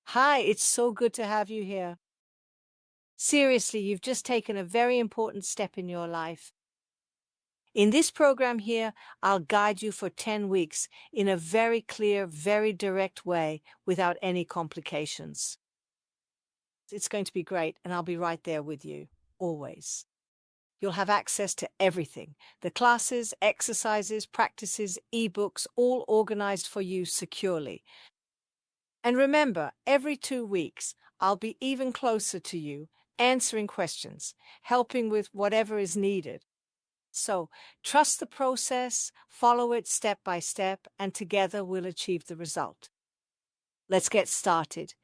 Hi, it's so good to have you here. Seriously, you've just taken a very important step in your life. In this program here, I'll guide you for 10 weeks in a very clear, very direct way without any complications. It's going to be great, and I'll be right there with you, always. You'll have access to everything: the classes, exercises, practices, ebooks, all organized for you securely. And remember, every 2 weeks, I'll be even closer to you, answering questions, helping with whatever is needed. So trust the process, follow it step by step, and together we'll achieve the result. Let's get started.